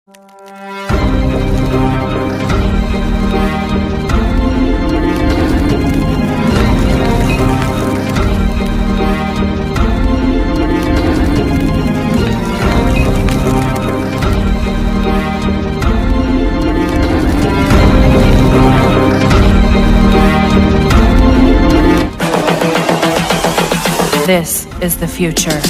This is the future.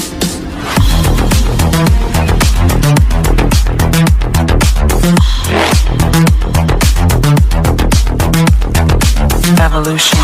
Evolution.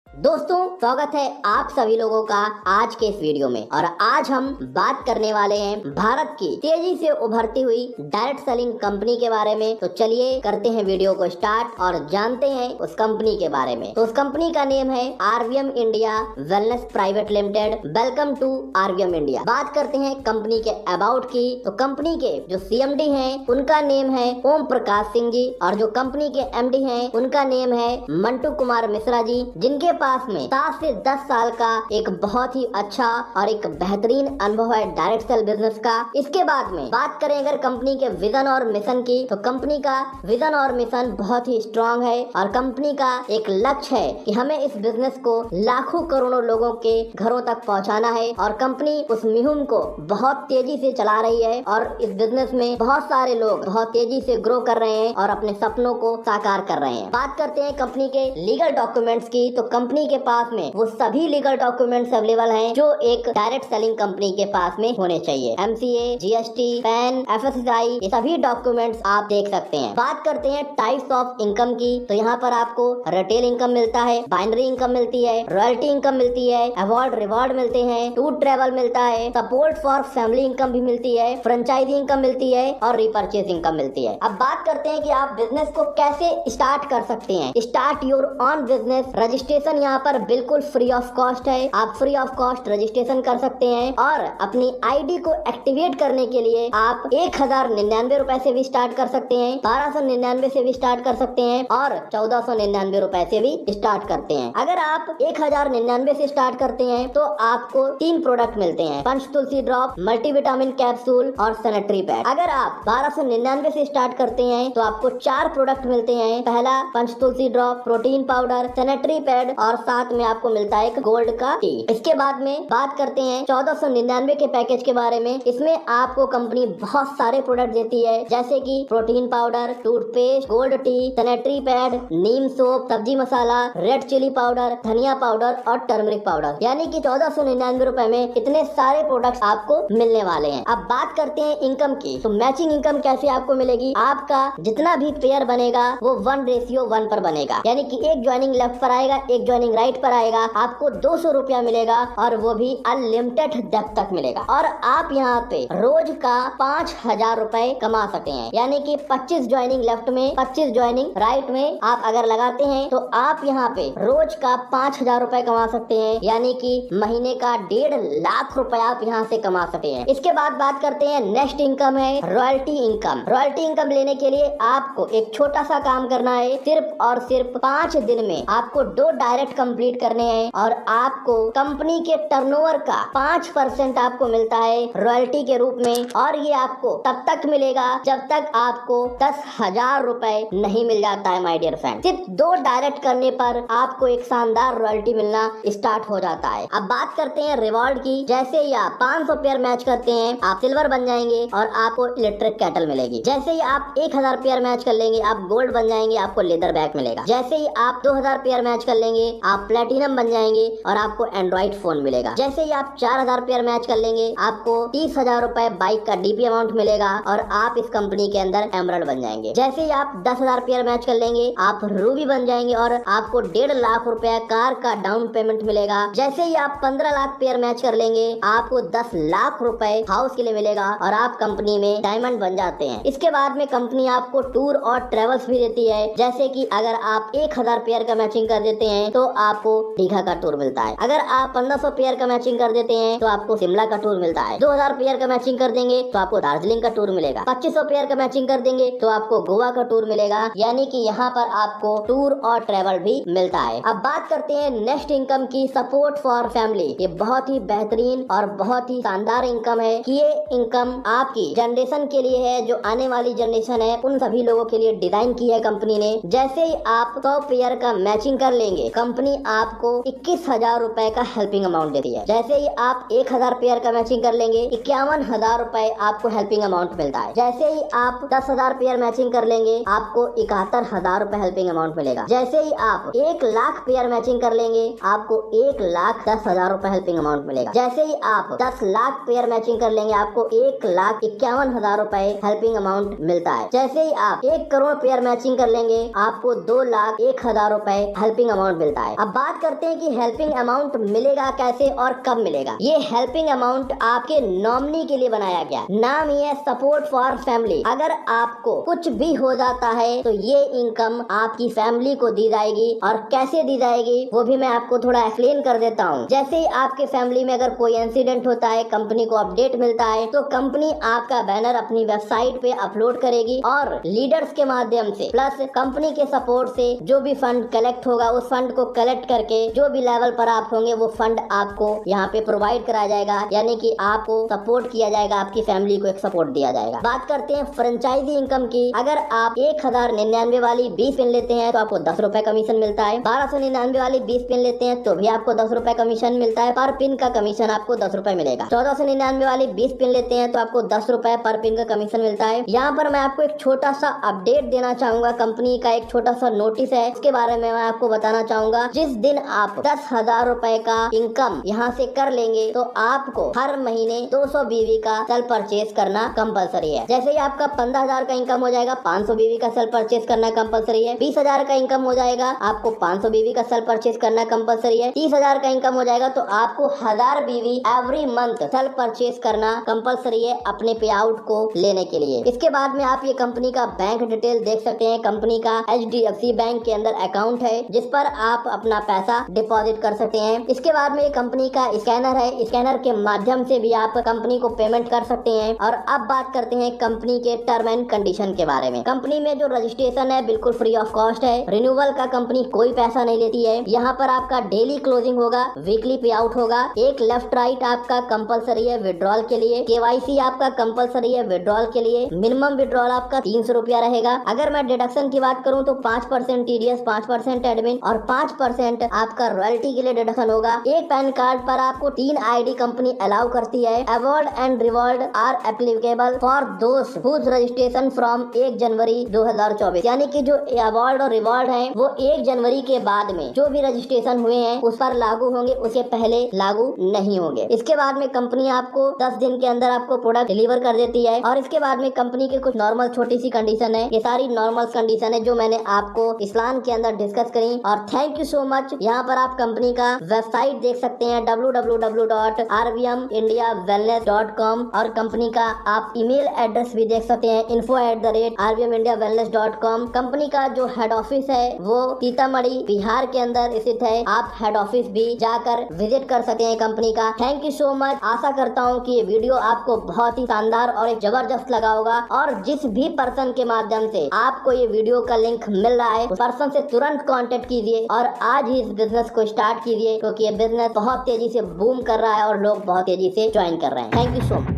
दोस्तों, स्वागत है आप सभी लोगों का आज के इस वीडियो में। और आज हम बात करने वाले हैं भारत की तेजी से उभरती हुई डायरेक्ट सेलिंग कंपनी के बारे में। तो चलिए करते हैं वीडियो को स्टार्ट और जानते हैं उस कंपनी के बारे में। तो उस कंपनी का नेम है RVM India wellness private limited. Welcome to RVM India. बात करते हैं कंपनी के अबाउट की। तो कंपनी के जो CMD हैं उनका नेम है ओम प्रकाश सिंह जी, और जो कंपनी के MD हैं उनका नेम है मंटू कुमार मिश्रा जी, जिनके पास में 7 से 10 साल का एक बहुत ही अच्छा और एक बेहतरीन अनुभव है डायरेक्ट सेल बिजनेस का। इसके बाद में बात करें अगर कंपनी के विजन और मिशन की, तो कंपनी का विजन और मिशन बहुत ही स्ट्रांग है और कंपनी का एक लक्ष्य है कि हमें इस बिजनेस को लाखों करोड़ों लोगों के घरों तक पहुंचाना है। और कंपनी उस मुहिम को बहुत तेजी से चला रही है और इस बिजनेस में बहुत सारे लोग बहुत तेजी से ग्रो कर रहे हैं और अपने सपनों को साकार कर रहे हैं। बात करते हैं कंपनी के लीगल डॉक्यूमेंट्स की। तो कंपनी के पास में वो सभी लीगल डॉक्यूमेंट्स अवेलेबल हैं जो एक डायरेक्ट सेलिंग कंपनी के पास में होने चाहिए। MCA, GST, PAN, FSSAI, ये सभी डॉक्यूमेंट्स आप देख सकते हैं। बात करते हैं टाइप्स ऑफ इनकम की। तो यहाँ पर आपको रिटेल इनकम मिलता है, बाइनरी इनकम मिलती है, रॉयल्टी इनकम मिलती है, अवार्ड रिवॉर्ड मिलते हैं, टूर ट्रेवल मिलता है, सपोर्ट फॉर फैमिली इनकम भी मिलती है, फ्रेंचाइजी इनकम मिलती है और रिपर्चेज इनकम मिलती है। अब बात करते हैं कि आप बिजनेस को कैसे स्टार्ट कर सकते हैं। Start your on business. Registration यहाँ पर बिल्कुल फ्री ऑफ कॉस्ट है। आप फ्री ऑफ कॉस्ट रजिस्ट्रेशन कर सकते हैं और अपनी आईडी को एक्टिवेट करने के लिए आप 1099 रुपए से भी स्टार्ट कर सकते हैं, 1299 से भी स्टार्ट कर सकते हैं और 1499 रुपए से भी स्टार्ट करते हैं। अगर आप 1099 से स्टार्ट करते हैं तो आपको 3 प्रोडक्ट मिलते हैं, पंच तुलसी ड्रॉप, मल्टीविटामिन कैप्सूल और सैनिटरी पैड। अगर आप 1299 से स्टार्ट करते हैं तो आपको 4 प्रोडक्ट मिलते हैं। पहला Panch Tulsi drop, protein powder, sanitary pad और साथ में आपको मिलता है एक गोल्ड का टी। इसके बाद में बात करते हैं 1499 के पैकेज के बारे में। इसमें आपको कंपनी बहुत सारे प्रोडक्ट देती है, जैसे कि protein powder, toothpaste, gold tea, sanitary pad, neem soap, sabzi masala, red chilli powder, dhania powder और टर्मरिक पाउडर। यानी कि 1499 रुपए में इतने सारे प्रोडक्ट आपको मिलने वाले हैं। अब बात करते हैं इनकम की। तो मैचिंग इनकम कैसे आपको मिलेगी। आपका जितना भी पेयर बनेगा वो 1:1 पर बनेगा, यानी कि एक ज्वाइनिंग लेफ्ट पर आएगा, एक ज्वाइनिंग राइट पर आएगा। आपको 200 रुपया मिलेगा और वो भी अनलिमिटेड डेप्थ तक मिलेगा। और आप यहाँ पे रोज का 5000 रुपए कमा सकते हैं, यानी कि 25 ज्वाइनिंग लेफ्ट में, 25 ज्वाइनिंग राइट में आप अगर लगाते हैं तो आप यहाँ पे रोज का 5000 रुपए कमा सकते हैं, यानी कि महीने का 1.5 लाख रुपए आप यहाँ से कमा सकते हैं। इसके बाद बात करते हैं नेक्स्ट इनकम है रॉयल्टी इनकम। रॉयल्टी इनकम लेने के लिए आपको एक छोटा सा काम करना है। सिर्फ और सिर्फ 5 दिन में आपको 2 डायरेक्ट कंप्लीट करने हैं और आपको कंपनी के टर्नओवर का 5% आपको मिलता है रॉयल्टी के रूप में। और ये आपको तब तक मिलेगा जब तक आपको 10,000 रुपए नहीं मिल जाता है माय डियर फ्रेंड। सिर्फ 2 डायरेक्ट करने पर आपको एक शानदार रॉयल्टी मिलना स्टार्ट हो जाता है। अब बात करते हैं रिवॉर्ड की। जैसे ही आप 500 पेयर मैच करते हैं आप सिल्वर बन जाएंगे और आपको इलेक्ट्रिक कैटल मिलेगी। जैसे ही आप 1000 पेयर मैच कर लेंगे आप गोल्ड बन जाएंगे, आपको लेदर बैग मिलेगा। जैसे ही आप 2000 पेयर मैच कर लेंगे आप प्लेटिनम बन जाएंगे और आपको एंड्रॉइड फोन मिलेगा। जैसे ही आप 4000 पेयर मैच कर लेंगे, आपको 30,000 रुपए बाइक का डीपी अमाउंट मिलेगा और आप इस कंपनी के अंदर एमरल्ड बन जाएंगे। जैसे ही आप 10,000 पेयर मैच कर लेंगे, आप रूबी बन जाएंगे और आपको 1.5 लाख रुपए कार का डाउन पेमेंट मिलेगा। जैसे ही आप 15 लाख पेयर मैच कर लेंगे, आपको 10 लाख रुपए हाउस के लिए मिलेगा और आप कंपनी में डायमंड बन जाते हैं। इसके बाद में कंपनी आपको टूर और ट्रेवल्स भी देती है। जैसे कि अगर आप 1000 पेयर का मैचिंग कर देते हैं तो आपको दीघा का टूर मिलता है। अगर आप 1500 पेयर का मैचिंग कर देते हैं तो आपको शिमला का टूर मिलता है। 2000 पेयर का मैचिंग कर देंगे तो आपको दार्जिलिंग का टूर मिलेगा। 2500 पेयर का मैचिंग कर देंगे तो आपको गोवा का टूर मिलेगा। यानी कि यहाँ पर आपको टूर और ट्रेवल भी मिलता है। अब बात करते हैं नेक्स्ट इनकम की, सपोर्ट फॉर फैमिली। ये बहुत ही बेहतरीन और बहुत ही शानदार इनकम है कि ये इनकम आपकी जनरेशन के लिए है, जो आने वाली जनरेशन है उन सभी लोगों के लिए डिजाइन की है कंपनी ने। जैसे ही आप 100 पेयर का मैचिंग कर लेंगे, कंपनी आपको 21,000 रुपए का हेल्पिंग अमाउंट देती है। जैसे ही आप 1000 पेयर का मैचिंग कर लेंगे, 51,000 रुपए आपको हेल्पिंग अमाउंट मिलता है। जैसे ही आप 10,000 पेयर मैचिंग कर लेंगे, आपको 71,000 रुपए हेल्पिंग अमाउंट मिलेगा। जैसे ही आप 1 लाख पेयर मैचिंग कर लेंगे, आपको 1,10,000 रुपए हेल्पिंग अमाउंट मिलेगा। जैसे ही आप 10 लाख पेयर मैचिंग कर लेंगे, आपको 1,51,000 रुपए हेल्पिंग अमाउंट मिलता है। जैसे ही आप 1 करोड़ पेयर मैचिंग कर लेंगे, आपको 2,01,000 रुपए हेल्पिंग अमाउंट मिलता है। अब बात करते हैं कि हेल्पिंग अमाउंट मिलेगा कैसे और कब मिलेगा। ये हेल्पिंग अमाउंट आपके नॉमिनी के लिए बनाया गया, नाम ये सपोर्ट फॉर फैमिली। अगर आपको कुछ भी हो जाता है तो ये इनकम आपकी फैमिली को दी जाएगी, और कैसे दी जाएगी वो भी मैं आपको थोड़ा एक्सप्लेन कर देता हूँ। जैसे ही आपके फैमिली में अगर कोई इंसिडेंट होता है, कंपनी को अपडेट मिलता है, तो कंपनी आपका बैनर अपनी वेबसाइट पे अपलोड करेगी और लीडर्स के माध्यम से प्लस कंपनी के सपोर्ट से जो भी फंड कलेक्ट होगा, उस फंड को कलेक्ट करके जो भी लेवल पर आप होंगे वो फंड आपको यहाँ पे प्रोवाइड कराया जाएगा। यानी कि आपको सपोर्ट किया जाएगा, आपकी फैमिली को एक सपोर्ट दिया जाएगा। बात करते हैं फ्रेंचाइजी इनकम की। अगर आप 1099 वाली 20 पिन लेते हैं तो आपको 10 रुपए कमीशन मिलता है। 1299 वाली 20 पिन लेते हैं तो भी आपको 10 रुपए कमीशन मिलता है। पर पिन का कमीशन आपको 10 रुपए मिलेगा। 1499 वाली 20 पिन लेते हैं तो आपको 10 रुपए पर पिन का कमीशन मिलता है। यहाँ पर मैं आपको एक छोटा सा अपडेट देना चाहूंगा, कंपनी का एक छोटा सा नोटिस है, इसके बारे में मैं आपको बताना चाहूंगा। जिस दिन आप 10,000 रुपए का इनकम यहाँ से कर लेंगे तो आपको हर महीने 200 बीवी का सेल परचेज करना कंपलसरी है। जैसे ही आपका 15,000 का इनकम हो जाएगा, 500 बीवी का सेल परचेज करना कंपलसरी है। 20,000 का इनकम हो जाएगा, आपको 500 बीवी का सेल परचेज करना कंपलसरी है। 30,000 का इनकम हो जाएगा तो आपको 1000 बीवी एवरी मंथ सेल परचेज करना कंपलसरी है अपने पे आउट को लेने के लिए। इसके बाद में आप ये कंपनी का बैंक डिटेल देख सकते हैं। कंपनी का HDFC बैंक के अंदर अकाउंट है जिस पर आप अपना पैसा डिपॉजिट कर सकते हैं। इसके बाद में कंपनी का स्कैनर है, स्कैनर के माध्यम से भी आप कंपनी को पेमेंट कर सकते हैं। और अब बात करते हैं कंपनी के टर्म एंड कंडीशन के बारे में। कंपनी में जो रजिस्ट्रेशन है बिल्कुल फ्री ऑफ कॉस्ट है। रिन्यूअल का कंपनी कोई पैसा नहीं लेती है। यहाँ पर आपका डेली क्लोजिंग होगा, वीकली पे आउट होगा। एक लेफ्ट राइट आपका कंपलसरी है विड्रॉल के लिए। KYC आपका कंपलसरी है विड्रॉल के लिए। मिनिमम विड्रॉल आपका 300 रुपया रहेगा। अगर मैं डिडक्शन की बात करूँ तो 5% TDS, 5% एडमिन और 5% आपका रॉयल्टी के लिए डिडक्शन होगा। एक पैन कार्ड पर आपको 3 ID कंपनी अलाउ करती है। Award and reward are applicable for दोस्त हुज रजिस्ट्रेशन फ्रॉम 1 जनवरी 2024। यानी कि जो अवार्ड और रिवॉर्ड है वो 1 जनवरी के बाद में जो भी रजिस्ट्रेशन हुए हैं उस पर लागू होंगे, उसके पहले लागू नहीं होंगे। इसके बाद में कंपनी आपको 10 दिन के अंदर आपको प्रोडक्ट डिलीवर कर देती है। और इसके बाद में कंपनी के कुछ नॉर्मल छोटी सी कंडीशन है। ये सारी नॉर्मल कंडीशन है जो मैंने आपको इस्लाम के अंदर डिस्कस करी। और थैंक यू सो मच। यहाँ पर आप कंपनी का वेबसाइट देख सकते हैं www.rbmindiawellness.com और कंपनी का आप ईमेल एड्रेस भी देख सकते हैं info@rbmindiawellness.com। कंपनी का जो हेड ऑफिस है वो सीतामढ़ी बिहार के अंदर स्थित है। आप हेड ऑफिस भी जाकर विजिट कर सकते हैं कंपनी का। Thank you so much. आशा करता हूँ कि ये वीडियो आपको बहुत ही शानदार और एक जबरदस्त लगा होगा। और जिस भी पर्सन के माध्यम से आपको ये वीडियो का लिंक मिल रहा है उस पर्सन से तुरंत कांटेक्ट कीजिए और आज ही इस बिजनेस को स्टार्ट कीजिए, क्योंकि ये बिजनेस बहुत तेजी से बूम कर रहा है और लोग बहुत तेजी से ज्वाइन कर रहे हैं। Thank you so much.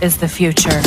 Is the future.